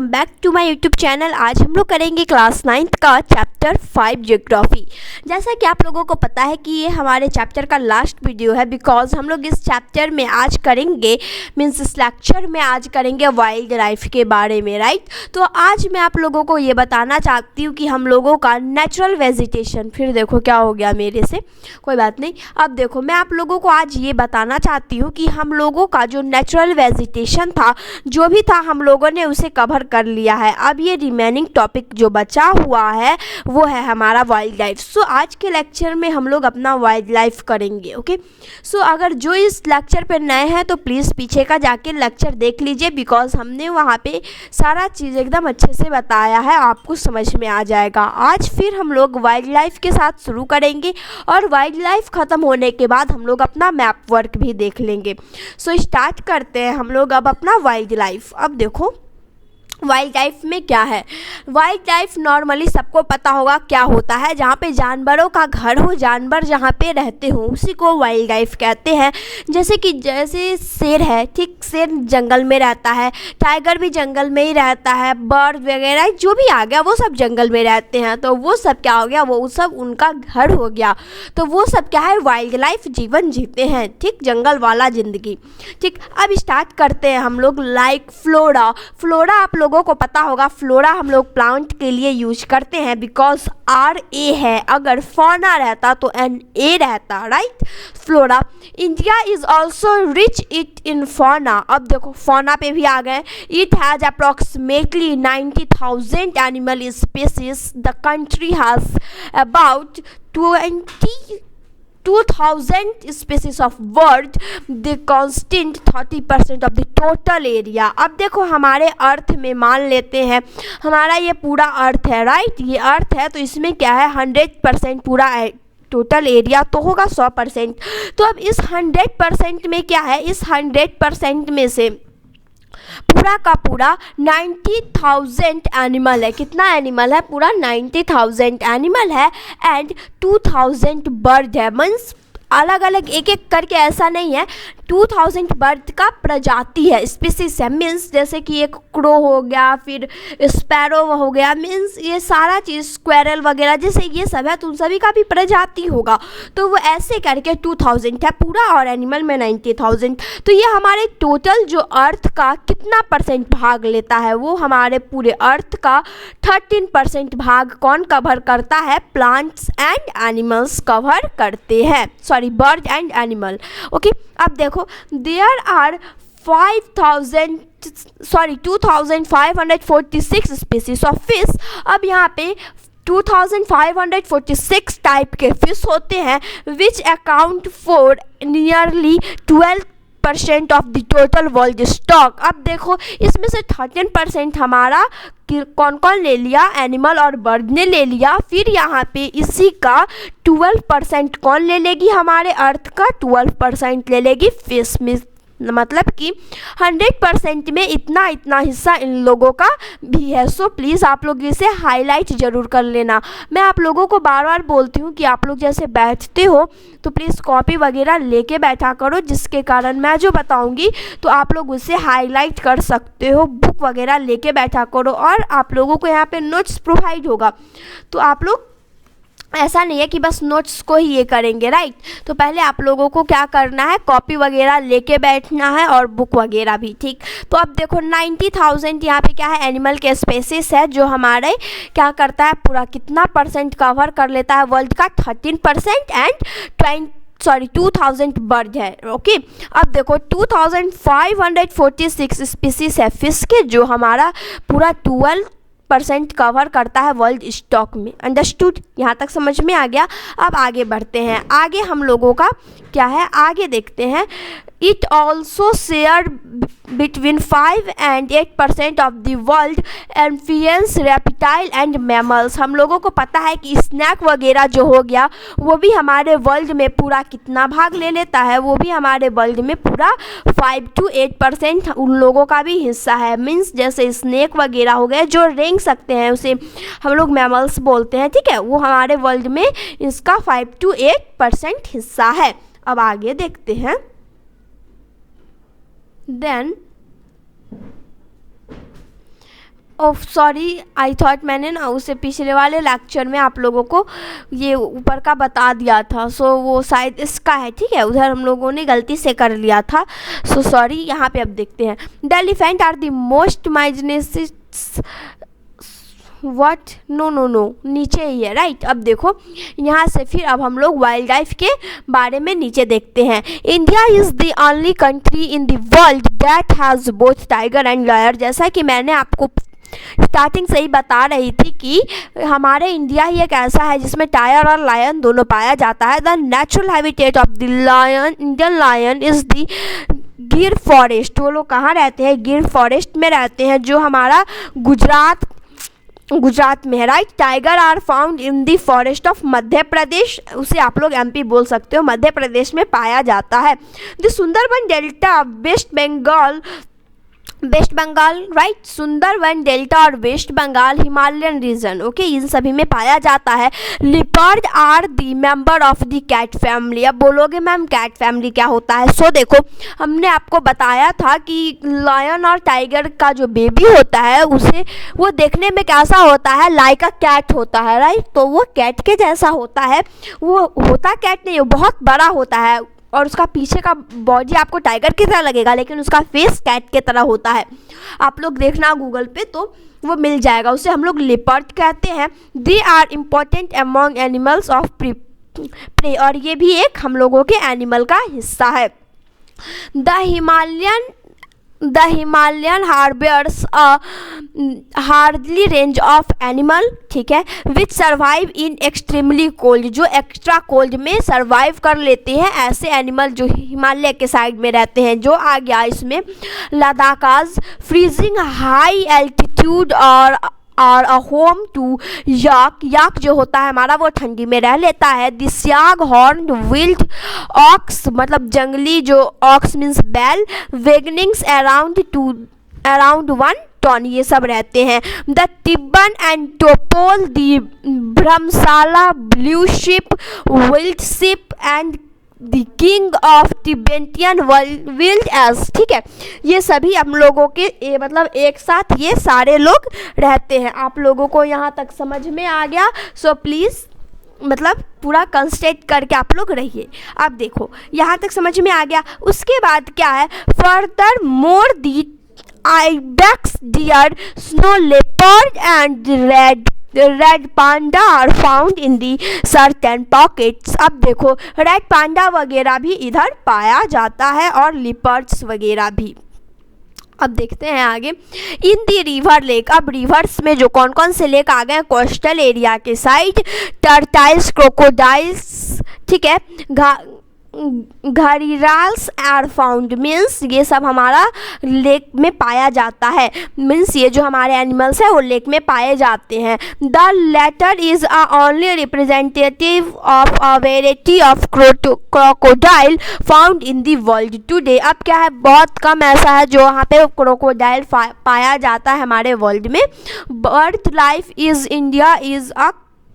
Back to my YouTube channel. आज हम लोग करेंगे क्लास 9th का चैप्टर 5 ज्योग्राफी। जैसा कि आप लोगों को पता है कि ये हमारे चैप्टर का लास्ट वीडियो है, बिकॉज हम लोग इस चैप्टर में आज करेंगे मीन्स इस लेक्चर में आज करेंगे वाइल्ड लाइफ के बारे में, राइट। तो आज मैं आप लोगों को ये बताना चाहती हूँ कि हम लोगों का नेचुरल वेजिटेशन, फिर देखो क्या हो गया मेरे से, कोई बात नहीं। अब देखो मैं आप लोगों को आज ये बताना चाहती हूँ कि हम लोगों का जो नेचुरल वेजिटेशन था, जो भी था, हम लोगों ने उसे कवर कर लिया है। अब ये रिमेनिंग टॉपिक जो बचा हुआ है वो है हमारा वाइल्ड लाइफ। सो आज के लेक्चर में हम लोग अपना वाइल्ड लाइफ करेंगे, ओके। सो अगर जो इस लेक्चर पे नए हैं तो प्लीज़ पीछे का जाके लेक्चर देख लीजिए, बिकॉज हमने वहाँ पे सारा चीज़ एकदम अच्छे से बताया है, आपको समझ में आ जाएगा। आज फिर हम लोग वाइल्ड लाइफ के साथ शुरू करेंगे और वाइल्ड लाइफ ख़त्म होने के बाद हम लोग अपना मैप वर्क भी देख लेंगे। सो स्टार्ट करते हैं हम लोग अब अपना वाइल्ड लाइफ। अब देखो वाइल्ड लाइफ में क्या है। वाइल्ड लाइफ नॉर्मली सबको पता होगा क्या होता है, जहाँ पे जानवरों का घर हो, जानवर जहाँ पे रहते हो उसी को वाइल्ड लाइफ कहते हैं। जैसे शेर है, ठीक, शेर जंगल में रहता है, टाइगर भी जंगल में ही रहता है, बर्ड वगैरह जो भी आ गया वो सब जंगल में रहते हैं, तो वो सब क्या हो गया, वो सब उनका घर हो गया। तो वो सब क्या है, वाइल्ड लाइफ जीवन जीते हैं, ठीक, जंगल वाला ज़िंदगी, ठीक। अब स्टार्ट करते हैं हम लोग लाइक फ्लोरा। फ्लोरा आप लोगों को पता होगा, फ्लोरा हम लोग प्लांट के लिए यूज करते हैं, बिकॉज RA है, अगर फौना रहता तो NA रहता, right. Flora. India is also rich it in fauna. अब देखो फौना पे भी आ गए। It has approximately 90,000 animal species. The country has about 2,000 species of bird. They constitute 30% of the total area. अब देखो हमारे अर्थ में मान लेते हैं हमारा ये पूरा अर्थ है, राइट, ये अर्थ है, तो इसमें क्या है 100% पूरा टोटल एरिया तो होगा 100%। तो अब इस 100% में क्या है, इस 100% में से पूरा का पूरा 90,000 एनिमल है। कितना एनिमल है, पूरा 90,000 एनिमल है एंड 2,000 बर्ड है। मीन्स अलग अलग एक एक करके ऐसा नहीं है, 2,000 बर्ड का प्रजाति है, स्पीसीज है। मीन्स जैसे कि एक क्रो हो गया, फिर स्पैरो हो गया, मीन्स ये सारा चीज़, स्क्वेरल वगैरह जैसे ये सब है, तो उन सभी का भी प्रजाति होगा। तो वो ऐसे करके 2,000 है पूरा और एनिमल में 90,000। तो ये हमारे टोटल जो अर्थ का कितना % भाग लेता है, वो हमारे पूरे अर्थ का 13% भाग कौन कवर करता है, प्लांट्स एंड एनिमल्स कवर करते हैं, sorry bird and animal, okay. अब देखो there are 2,546 species of fish. अब यहाँ पे 2,546 टाइप के फिश होते हैं, which account for nearly 12% of the total world stock. अब देखो इसमें से 13% हमारा कौन कौन ले लिया, एनिमल और बर्ड ने ले लिया। फिर यहाँ पे इसी का 12% कौन ले लेगी, हमारे अर्थ का 12% ले लेगी फिश। मतलब कि 100% में इतना इतना हिस्सा इन लोगों का भी है। सो प्लीज़ आप लोग इसे हाईलाइट ज़रूर कर लेना। मैं आप लोगों को बार बार बोलती हूँ कि आप लोग जैसे बैठते हो तो प्लीज़ कॉपी वगैरह लेके बैठा करो, जिसके कारण मैं जो बताऊँगी तो आप लोग उसे हाईलाइट कर सकते हो। बुक वगैरह लेके बैठा करो और आप लोगों को यहाँ पे नोट्स प्रोवाइड होगा, तो आप लोग ऐसा नहीं है कि बस नोट्स को ही ये करेंगे, राइट। तो पहले आप लोगों को क्या करना है, कॉपी वगैरह लेके बैठना है और बुक वगैरह भी, ठीक। तो अब देखो 90,000 यहाँ पे क्या है, एनिमल के स्पेसीज है, जो हमारे क्या करता है, पूरा कितना % कवर कर लेता है वर्ल्ड का, 13% एंड 2,000 बर्ड है, ओके। अब देखो 2,546 स्पीसीज है फिश के, जो हमारा पूरा 12% कवर करता है वर्ल्ड स्टॉक में। अंडरस्टूड, यहाँ तक समझ में आ गया। अब आगे बढ़ते हैं, आगे हम लोगों का क्या है, आगे देखते हैं। It also share between 5 and 8% of the world amphibians, reptile and mammals. हम लोगों को पता है कि स्नैक वगैरह जो हो गया वो भी हमारे वर्ल्ड में पूरा कितना भाग ले लेता है, वो भी हमारे वर्ल्ड में पूरा 5 to 8% उन लोगों का भी हिस्सा है। मीन्स जैसे स्नैक वगैरह हो गए जो रेंग सकते हैं, उसे हम लोग मैमल्स बोलते हैं, ठीक है, वो हमारे वर्ल्ड में इसका 5 to 8% हिस्सा है। अब आगे देखते हैं। Then oh sorry, I thought मैंने ना उसे पिछले वाले लेक्चर में आप लोगों को ये ऊपर का बता दिया था, सो वो शायद इसका है, ठीक है, उधर हम लोगों ने गलती से कर लिया था, सो सॉरी। यहाँ पे अब देखते हैं, the elephant are the most माइजनेसिस व्हाट, नो नीचे ही है, राइट। अब देखो यहाँ से फिर अब हम लोग वाइल्ड लाइफ के बारे में नीचे देखते हैं। India is the only country in the world that has both tiger and lion. जैसा कि मैंने आपको स्टार्टिंग से ही बता रही थी कि हमारे इंडिया ही एक ऐसा है जिसमें टाइगर और लायन दोनों पाया जाता है। The natural habitat of the lion, Indian lion, is the Gir forest. वो लोग कहाँ रहते हैं? गिर फॉरेस्ट में रहते हैं, जो हमारा गुजरात में है, right. Tiger are found in the forest of Madhya Pradesh, उसे आप लोग एमपी बोल सकते हो, मध्य प्रदेश में पाया जाता है। The Sundarban delta West Bengal, right, Sundarban delta और West Bengal Himalayan region, okay, इन सभी में पाया जाता है। Leopard are the member of the cat family. अब बोलोगे मैम कैट फैमिली क्या होता है? सो देखो, हमने आपको बताया था कि लायन और टाइगर का जो बेबी होता है उसे वो देखने में कैसा होता है? लाइक अ कैट होता है, राइट। तो वो कैट के जैसा होता है, वो होता कैट नहीं, वो बहुत बड़ा होता है और उसका पीछे का बॉडी आपको टाइगर की तरह लगेगा, लेकिन उसका फेस कैट की तरह होता है। आप लोग देखना गूगल पे तो वो मिल जाएगा, उसे हम लोग लेपर्ड कहते हैं। They are important among animals of prey, और ये भी एक हम लोगों के एनिमल का हिस्सा है। The Himalayan harbours a hardly range of animal, ठीक है, विच सर्वाइव इन एक्सट्रीमली कोल्ड, जो एक्स्ट्रा कोल्ड में सर्वाइव कर लेते हैं, ऐसे एनिमल जो हिमालय के साइड में रहते हैं। जो आ गया इसमें लद्दाखाज फ्रीजिंग हाई एल्टीट्यूड और अ होम टू याक जो होता है हमारा वो ठंडी में रह लेता है। द स्याग हॉर्न विल्ड ऑक्स, मतलब जंगली जो ऑक्स मीन्स बैल, वेगनिंग्स अराउंड 1 टन, ये सब रहते हैं। द टिब्बन एंड टोपोल, द भ्रमशाला, blue sheep, wild sheep and the king of Tibetan wild ass, ठीक है, ये सभी हम लोगों के मतलब एक साथ ये सारे लोग रहते हैं। आप लोगों को यहाँ तक समझ में आ गया? सो प्लीज़ मतलब पूरा कंसंट्रेट करके आप लोग रहिए। अब देखो यहाँ तक समझ में आ गया। उसके बाद क्या है? Further more the ibex, deer, snow leopard and red panda are found in the certain pockets। अब देखो रेड पांडा वगैरह भी इधर पाया जाता है और लिपर्ड्स वगैरह भी। अब देखते हैं आगे, इन दी रिवर लेक। अब रिवर्स में जो कौन कौन से लेक आ गए कोस्टल एरिया के साइड? टर्टाइल्स, क्रोकोडाइल्स, ठीक है, घड़ियाल्स आर फाउंड, मीन्स ये सब हमारा लेक में पाया जाता है, मीन्स ये जो हमारे एनिमल्स हैं वो लेक में पाए जाते हैं। The latter is a only representative of a variety of crocodile found in the world today. अब क्या है? बहुत कम ऐसा है जो वहाँ पे क्रोकोडाइल पाया जाता है हमारे वर्ल्ड में। Bird life is India is a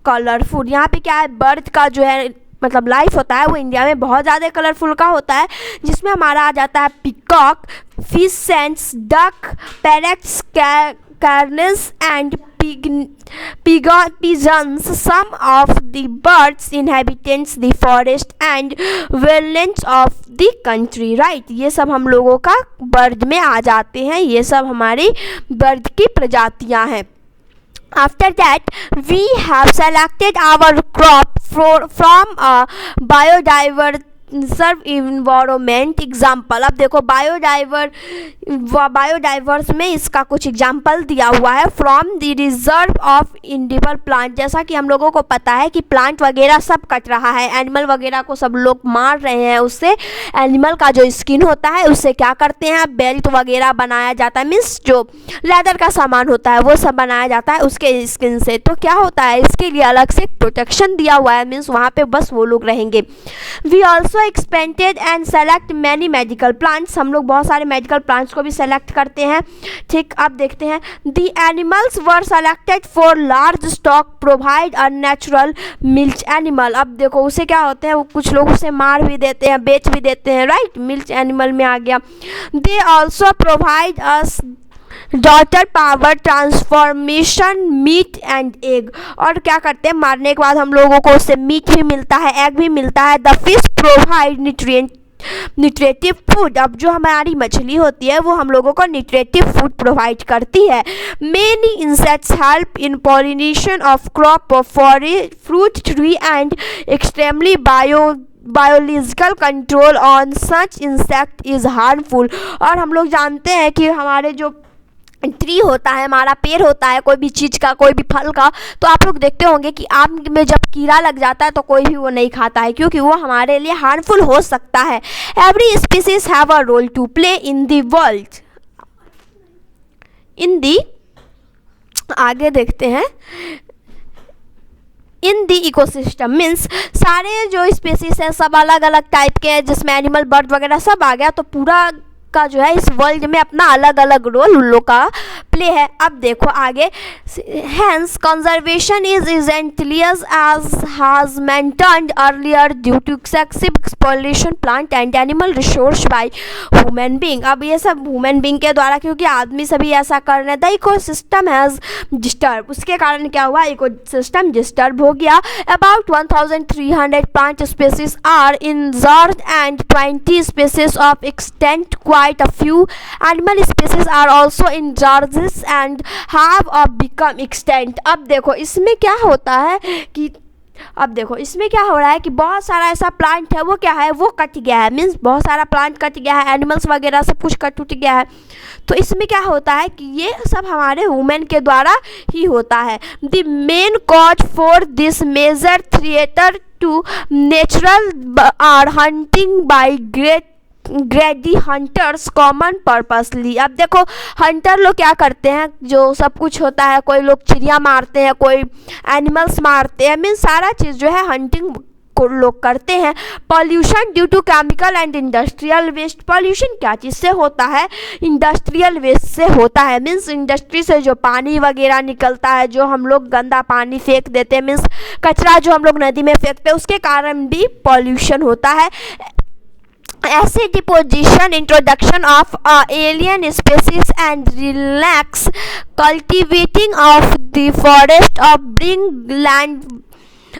colourful. यहाँ पे क्या है? बर्ड का जो है मतलब लाइफ होता है वो इंडिया में बहुत ज़्यादा कलरफुल का होता है, जिसमें हमारा आ जाता है पिकॉक, फिश सेंट्स, duck, parrots, cranes and pigeons. Some of the birds inhabitants the forest and wetlands of the country, right। ये सब हम लोगों का बर्ड में आ जाते हैं, ये सब हमारी बर्ड की प्रजातियां हैं। After that, we have selected our crop from a biodiverse environment example। अब देखो बायोडाइवर्स में इसका कुछ एग्जाम्पल दिया हुआ है। From the reserve of edible plant, जैसा कि हम लोगों को पता है कि प्लांट वगैरह सब कट रहा है, एनिमल वगैरह को सब लोग मार रहे हैं, उससे एनिमल का जो स्किन होता है उससे क्या करते हैं? बेल्ट वगैरह बनाया जाता है, मीन्स जो लेदर का सामान होता है वो सब बनाया जाता है उसके स्किन से। तो क्या होता है? इसके लिए अलग से प्रोटेक्शन दिया हुआ है, मीन्स वहाँ पे बस वो लोग रहेंगे। We also expanded and select many medical plants, हम लोग बहुत सारे मेडिकल प्लांट्स को भी सेलेक्ट करते हैं, ठीक। अब देखते हैं, the animals were selected for large stock provide a natural milk animal. अब देखो उसे क्या होते हैं, वो कुछ लोग उसे मार भी देते हैं, बेच भी देते हैं, राइट, मिल्क एनिमल में आ गया। They also provide us daughter power transformation meat and egg. और क्या करते हैं, मारने के बाद हम लोगों को उससे मीट भी मिलता है, एग भी मिलता है। The fish provide nutritive food. अब जो हमारी मछली होती है वो हम लोगों को न्यूट्रिटिव फूड प्रोवाइड करती है। Many insects help in pollination of crop of forest fruit tree and extremely biological control on such insect is harmful. और हम लोग जानते हैं कि हमारे जो ट्री होता है, हमारा पेड़ होता है, कोई भी चीज़ का, कोई भी फल का, तो आप लोग देखते होंगे कि आम में जब कीड़ा लग जाता है तो कोई भी वो नहीं खाता है, क्योंकि वो हमारे लिए हार्मफुल हो सकता है। Every species have a role to play in the world in the आगे देखते हैं इन दी इकोसिस्टम मीन्स सारे जो स्पीसीज हैं सब अलग अलग टाइप के हैं, जिसमें एनिमल बर्ड वगैरह सब आ गया, तो पूरा का जो है इस वर्ल्ड में अपना अलग अलग रोल उन लोग का प्ले है। अब देखो आगे, hence conservation is essential as has maintained earlier due to excessive exploitation plant and animal resource by human being. अब ये सब ह्यूमन बीइंग के द्वारा, क्योंकि आदमी सभी ऐसा कर रहे हैं। द इकोसिस्टम हैज डिस्टर्ब, उसके कारण क्या हुआ, इकोसिस्टम डिस्टर्ब हो गया। About 1300 plant species are injured and 20 species of extent quite a few animal species are also injured and have become extinct। अब देखो इसमें क्या होता है कि इसमें क्या हो रहा है कि बहुत सारा ऐसा प्लांट है वो क्या है, वो कट गया है, मीन्स बहुत सारा प्लांट कट गया है, एनिमल्स वगैरह सब कुछ कट उट गया है। तो इसमें क्या होता है कि ये सब हमारे वुमेन के द्वारा ही होता है। The main cause for this major theatre to natural are hunting by greedy hunters common purposely. अब देखो हंटर लोग क्या करते हैं, जो सब कुछ होता है, कोई लोग चिड़िया मारते हैं, कोई एनिमल्स मारते हैं, मीन सारा चीज़ जो है हंटिंग को लोग करते हैं। Pollution due to chemical and industrial waste. Pollution क्या चीज़ से होता है, इंडस्ट्रियल वेस्ट से होता है, मीन्स इंडस्ट्री से जो पानी वगैरह निकलता है, जो हम लोग गंदा पानी फेंक देते हैं, मीन्स कचरा जो हम लोग नदी में फेंकते हैं, उसके कारण भी पॉल्यूशन होता है। Acid deposition, introduction of alien species and relax cultivating of the forest of bring land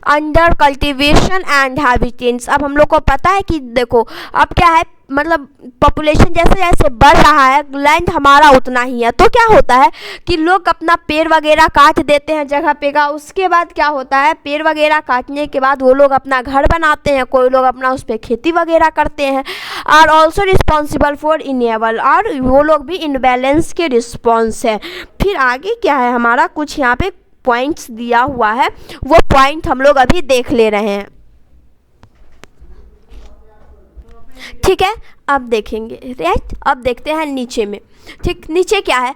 under cultivation and habitats. अब हम लोग को पता है कि देखो अब क्या है, मतलब पॉपुलेशन जैसे जैसे बढ़ रहा है, लैंड हमारा उतना ही है, तो क्या होता है कि लोग अपना पेड़ वगैरह काट देते हैं जगह पे का। उसके बाद क्या होता है, पेड़ वगैरह काटने के बाद वो लोग अपना घर बनाते हैं, कोई लोग अपना उस पर खेती वगैरह करते हैं। Are also responsible for enable, और वो लोग भी इनबैलेंस के रिस्पॉन्स है। फिर आगे क्या है, हमारा कुछ यहाँ पे पॉइंट्स दिया हुआ है, वो पॉइंट हम लोग अभी देख ले रहे हैं, ठीक है। अब देखेंगे, राइट। अब देखते हैं नीचे में, ठीक। नीचे क्या है,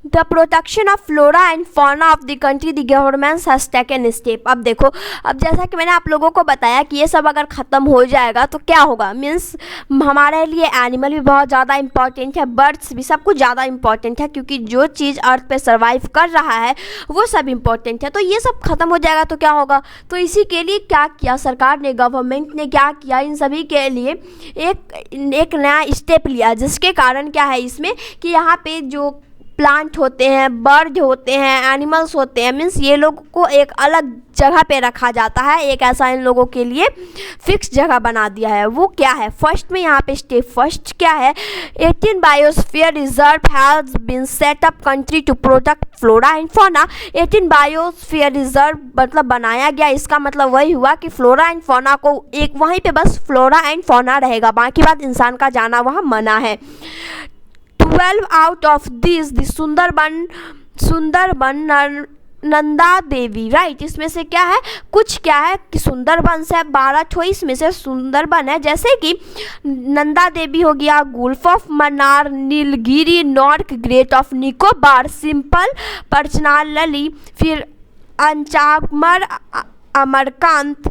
the protection of flora and fauna of the country the government has taken step. अब देखो, अब जैसा कि मैंने आप लोगों को बताया कि ये सब अगर ख़त्म हो जाएगा तो क्या होगा, मीन्स हमारे लिए एनिमल भी बहुत ज़्यादा इंपॉर्टेंट है, बर्ड्स भी, सब कुछ ज़्यादा इंपॉर्टेंट है, क्योंकि जो चीज़ अर्थ पे सर्वाइव कर रहा है वो सब इंपॉर्टेंट है। तो ये सब ख़त्म हो जाएगा तो क्या होगा, तो इसी के लिए क्या किया सरकार ने, गवर्नमेंट ने क्या किया, इन सभी के लिए एक नया स्टेप लिया, जिसके कारण क्या है इसमें कि यहाँ पे जो प्लांट होते हैं, बर्ड होते हैं, एनिमल्स होते हैं, मीन्स ये लोगों को एक अलग जगह पे रखा जाता है, एक ऐसा इन लोगों के लिए फिक्स जगह बना दिया है। वो क्या है, फर्स्ट में यहाँ पे स्टेप फर्स्ट क्या है, 18 biosphere reserve has been set up country to protect flora and fauna. 18 biosphere reserve मतलब बनाया गया, इसका मतलब वही हुआ कि फ्लोरा एंड फौना को एक वहीं पे बस फ्लोरा एंड फौना रहेगा, बाकी बात इंसान का जाना वहाँ मना है। 12 out of this the Sundarban Nanda Devi, right. इसमें से क्या है, कुछ क्या है कि सुंदरबन से 12 ठो इसमें से सुंदरबन है, जैसे कि नंदा देवी हो गया, gulf of Mannar, Nilgiri, north, great of Nicobar, Similipal, पर्चनालली, फिर अंचामर, अमरकांत,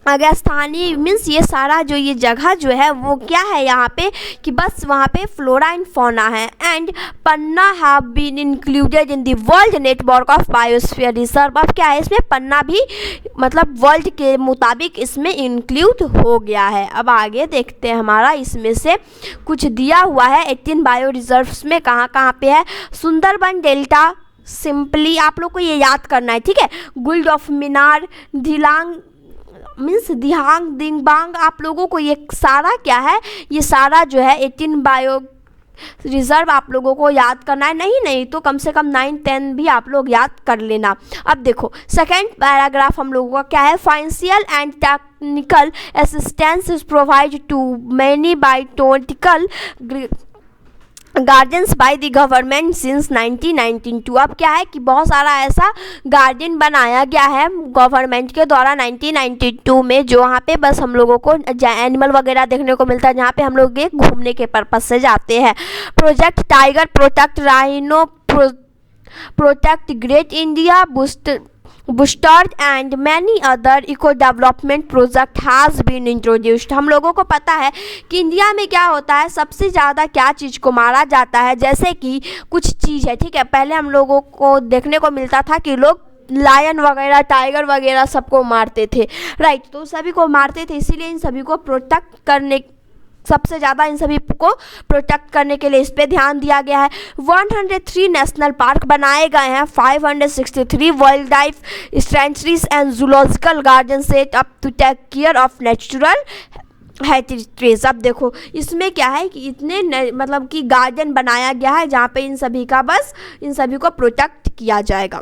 अगर स्थानीय मीन्स ये सारा जो ये जगह जो है वो क्या है यहाँ पे कि बस वहाँ पे फ्लोरा एंड फौना है। And Panna have been included in the world network of biosphere reserve. अब क्या है, इसमें पन्ना भी मतलब वर्ल्ड के मुताबिक इसमें इंक्लूड हो गया है। अब आगे देखते हैं, हमारा इसमें से कुछ दिया हुआ है 18 बायो रिजर्व्स में कहाँ कहाँ पे है। सुंदरबन डेल्टा, सिंपली आप लोग को ये याद करना है, ठीक है। गुल्ड ऑफ मीनार, धिलांग मीन्स दिहांग, दिंगबांग, आप लोगों को ये सारा क्या है, ये सारा जो है 18 बायो रिजर्व आप लोगों को याद करना है। नहीं तो कम से कम 9, 10 भी आप लोग याद कर लेना। अब देखो सेकेंड पैराग्राफ हम लोगों का क्या है, financial and technical assistance is provide to many biotical gardens by the government since 1992। अब क्या है कि बहुत सारा ऐसा गार्डन बनाया गया है गवर्नमेंट के द्वारा 1992 में, जो वहाँ पे बस हम लोगों को एनिमल वगैरह देखने को मिलता है, जहाँ पे हम लोग ये घूमने के पर्पज से जाते हैं। Project tiger, protect rhino, protect great India, booster and many other eco development project has been introduced. हम लोगों को पता है कि इंडिया में क्या होता है, सबसे ज़्यादा क्या चीज़ को मारा जाता है, जैसे कि कुछ चीज़ है, ठीक है। पहले हम लोगों को देखने को मिलता था कि लोग लायन वगैरह, टाइगर वगैरह सबको मारते थे, राइट। तो सभी को मारते थे, इसीलिए इन सभी को प्रोटेक्ट करने, सबसे ज़्यादा इन सभी को प्रोटेक्ट करने के लिए इस पे ध्यान दिया गया है। 103 नेशनल पार्क बनाए गए हैं, 563 wild life sanctuaries and zoological garden set up to take care of natural heritage. अब देखो इसमें क्या है कि इतने मतलब कि गार्डन बनाया गया है जहाँ पे इन सभी का बस इन सभी को प्रोटेक्ट किया जाएगा,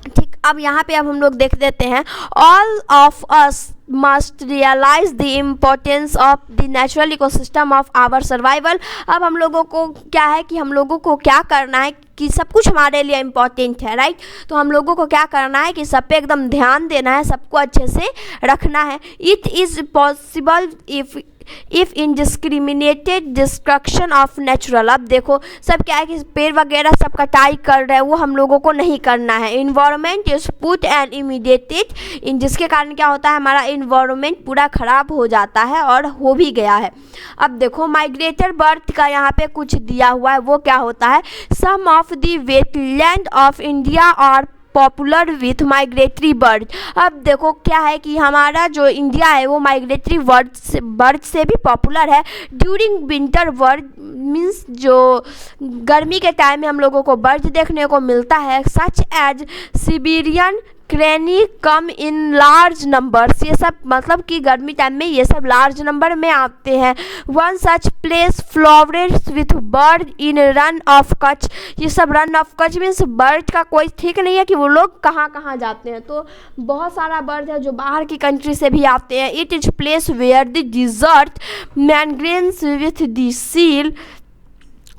ठीक। अब यहाँ पे अब हम लोग देख देते हैं, all of us must realise the importance of the natural ecosystem of our survival. अब हम लोगों को क्या है कि हम लोगों को क्या करना है कि सब कुछ हमारे लिए इम्पोर्टेंट है, राइट। तो हम लोगों को क्या करना है कि सब पे एकदम ध्यान देना है, सबको अच्छे से रखना है। It is possible if indiscriminate destruction of natural. अब देखो सब क्या है कि पेड़ वगैरह सब कटाई कर रहे हैं, वो हम लोगों को नहीं करना है। इन्वायरमेंट इज पुट एंड इमीडिएटेड इन, जिसके कारण क्या होता है, हमारा इन्वायरमेंट पूरा ख़राब हो जाता है और हो भी गया है। अब देखो माइग्रेटर बर्ड का यहाँ पे कुछ दिया हुआ है, वो क्या होता है, some of the wetland of India और पॉपुलर विथ माइग्रेटरी बर्ड। अब देखो क्या है कि हमारा जो इंडिया है वो माइग्रेटरी बर्ड से भी पॉपुलर है। ड्यूरिंग विंटर बर्ड मीन्स जो गर्मी के टाइम में हम लोगों को बर्ड देखने को मिलता है, such as Siberian crane come in large numbers. ये सब मतलब कि गर्मी टाइम में ये सब लार्ज नंबर में आते हैं। One such place flourishes with bird in Rann of Kutch. ये सब Rann of Kutch means bird का कोई ठीक नहीं है कि वो लोग कहाँ कहाँ जाते हैं, तो बहुत सारा बर्ड है जो बाहर की कंट्री से भी आते हैं। It is place where the desert mangroves with the seal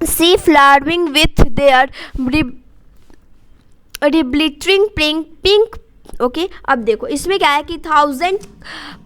sea flowering with their glittering pink. Okay, अब देखो इसमें क्या है कि 1000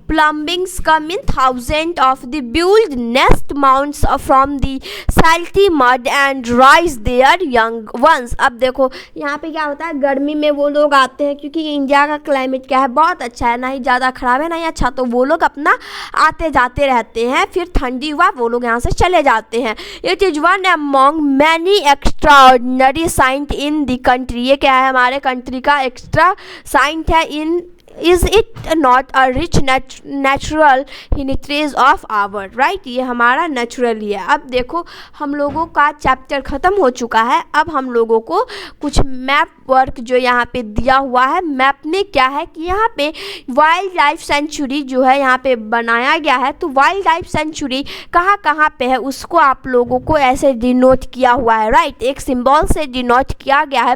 plumbings come in, thousands of the build nest mounts from the salty mud and rise their young ones। अब देखो यहाँ पे क्या होता है, गर्मी में वो लोग आते हैं क्योंकि इंडिया का क्लाइमेट क्या है, बहुत अच्छा है, ना ही ज़्यादा ख़राब है ना ही अच्छा, तो वो लोग अपना आते जाते रहते हैं, फिर ठंडी हुआ वो लोग यहाँ से चले जाते हैं। It is one among many extraordinary sight in the country. ये क्या है, हमारे कंट्री का एक्स्ट्रा साइंट है। In is it not a rich natural heritage of our, right. ये हमारा नेचुरल ही है। अब देखो हम लोगों का चैप्टर ख़त्म हो चुका है। अब हम लोगों को कुछ मैप वर्क जो यहाँ पे दिया हुआ है, मैप में क्या है कि यहाँ पे वाइल्ड लाइफ सेंचुरी जो है यहाँ पे बनाया गया है। तो वाइल्ड लाइफ सेंचुरी कहाँ कहाँ पे है उसको आप लोगों को ऐसे डिनोट किया हुआ है, राइट, एक सिंबल से डिनोट किया गया है।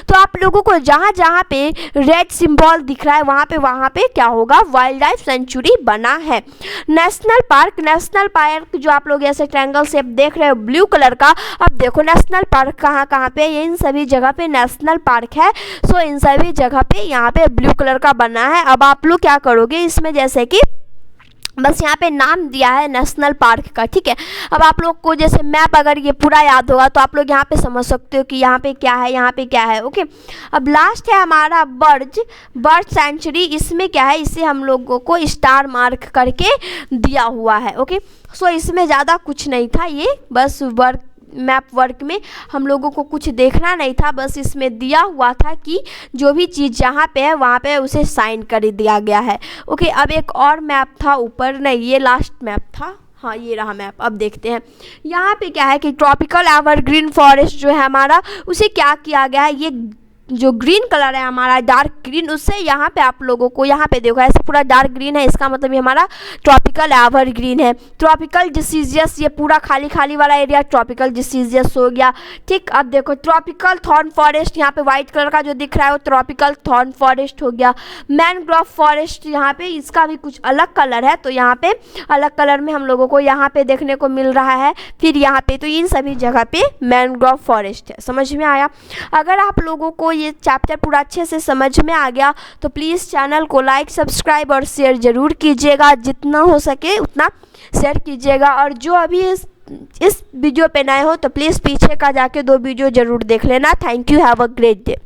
तो आप लोगों को जहाँ जहाँ पे रेड सिंबल दिख रहा है वहाँ पे क्या होगा, वाइल्ड लाइफ सेंचुरी बना है। नेशनल पार्क जो आप लोग ऐसे ट्रायंगल शेप देख रहे हो ब्लू कलर का, अब देखो नेशनल पार्क कहाँ कहाँ पे, ये इन सभी जगह पे नेशनल पार्क है। सो इन सभी जगह पे यहाँ पे ब्लू कलर का बना है। अब आप लोग क्या करोगे इसमें, जैसे कि बस यहाँ पे नाम दिया है नेशनल पार्क का, ठीक है। अब आप लोग को जैसे मैप अगर ये पूरा याद होगा तो आप लोग यहाँ पे समझ सकते हो कि यहाँ पे क्या है, यहाँ पे क्या है, ओके। अब लास्ट है हमारा बर्ड सेंचुरी। इसमें क्या है, इसे हम लोगों को स्टार मार्क करके दिया हुआ है, ओके। सो इसमें ज़्यादा कुछ नहीं था, ये बस मैप वर्क में हम लोगों को कुछ देखना नहीं था, बस इसमें दिया हुआ था कि जो भी चीज़ जहाँ पे है वहाँ पे उसे साइन कर दिया गया है, ओके। अब एक और मैप था ऊपर, नहीं ये लास्ट मैप था, हाँ ये रहा मैप। अब देखते हैं यहाँ पे क्या है कि ट्रॉपिकल एवरग्रीन फॉरेस्ट जो है हमारा, उसे क्या किया गया है, ये जो ग्रीन कलर है हमारा डार्क ग्रीन, उससे यहाँ पे आप लोगों को यहाँ पे देखो ऐसे पूरा डार्क ग्रीन है, इसका मतलब ये हमारा ट्रॉपिकल एवरग्रीन है। ट्रॉपिकल डिसीजियस, ये पूरा खाली खाली वाला एरिया ट्रॉपिकल डिसीजियस हो गया, ठीक। अब देखो ट्रॉपिकल थॉर्न फॉरेस्ट, यहाँ पे व्हाइट कलर का जो दिख रहा है वो ट्रॉपिकल थॉर्न फॉरेस्ट हो गया। मैनग्रोव फॉरेस्ट, यहाँ पे इसका भी कुछ अलग कलर है, तो यहाँ पे अलग कलर में हम लोगों को यहाँ पे देखने को मिल रहा है। फिर यहाँ पे तो इन सभी जगह पे मैनग्रोव फॉरेस्ट है। समझ में आया? अगर आप लोगों को ये चैप्टर पूरा अच्छे से समझ में आ गया तो प्लीज़ चैनल को लाइक, सब्सक्राइब और शेयर ज़रूर कीजिएगा, जितना हो सके उतना शेयर कीजिएगा। और जो अभी इस वीडियो पे नए हो तो प्लीज़ पीछे का जाके 2 वीडियो ज़रूर देख लेना। Thank you, have a great day.